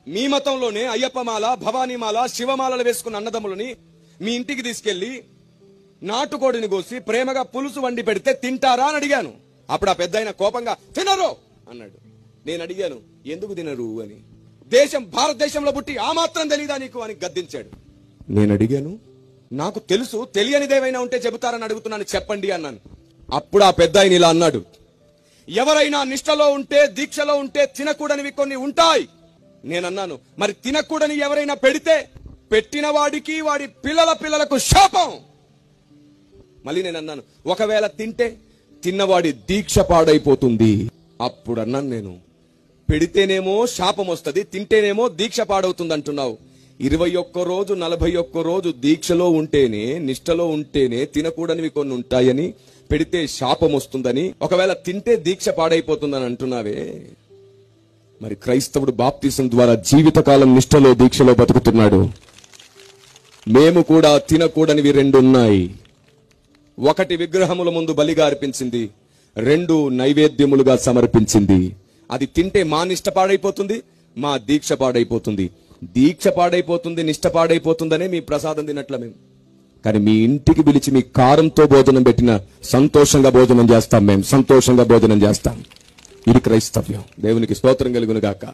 మీ మతంలోనే అయ్యప్పమాల, భవానీమాల, శివమాలలు వేసుకున్న అన్నదమ్ములని మీ ఇంటికి తీసుకెళ్లి నాటుకోడిని కోసి ప్రేమగా పులుసు వండి పెడితే తింటారా అని అడిగాను. అప్పుడు ఆ పెద్దాయన కోపంగా తినరు అన్నాడు. నేను అడిగాను ఎందుకు తినరు అని. భారతదేశంలో పుట్టి ఆ మాత్రం తెలీదా నీకు అని గద్దించాడు. నేను అడిగాను నాకు తెలుసు, తెలియనిదేవైనా ఉంటే చెబుతారని అడుగుతున్నాను, చెప్పండి అన్నాను. అప్పుడు ఆ పెద్దాయన ఇలా అన్నాడు, ఎవరైనా నిష్టలో ఉంటే, దీక్షలో ఉంటే తినకూడనివి కొన్ని ఉంటాయి. నేనన్నాను మరి తినకూడని ఎవరైనా పెడితే పెట్టిన వాడికి వాడి పిల్లలకు శాపం. మళ్ళీ నేను అన్నాను ఒకవేళ తింటే తిన్నవాడి దీక్ష పాడైపోతుంది. అప్పుడు అన్నాను నేను పెడితేనేమో శాపం వస్తుంది, తింటేనేమో దీక్ష పాడవుతుంది అంటున్నావు. 21 రోజు 41 రోజు దీక్షలో ఉంటేనే, నిష్టలో ఉంటేనే తినకూడనివి కొన్ని ఉంటాయని, పెడితే శాపం వస్తుందని, ఒకవేళ తింటే దీక్ష పాడైపోతుందని అంటున్నావే. మరి క్రైస్తవుడు బాప్తిసం ద్వారా జీవితకాలం నిష్టలో, దీక్షలో బతుకుతున్నాడు. మేము కూడా తినకూడనివి 2 ఉన్నాయి. 1 విగ్రహముల ముందు బలిగా అర్పించింది, 2 నైవేద్యములుగా సమర్పించింది. అది తింటే మా నిష్ట పాడైపోతుంది, మా దీక్ష పాడైపోతుంది. దీక్ష పాడైపోతుంది, నిష్ట పాడైపోతుందనే మీ ప్రసాదం తినట్ల మేము. కానీ మీ ఇంటికి పిలిచి మీ కారంతో భోజనం పెట్టిన సంతోషంగా భోజనం చేస్తాం, మేము సంతోషంగా భోజనం చేస్తాం. ఇది క్రైస్తవ్యం. దేవునికి స్తోత్రం కలుగును గాక.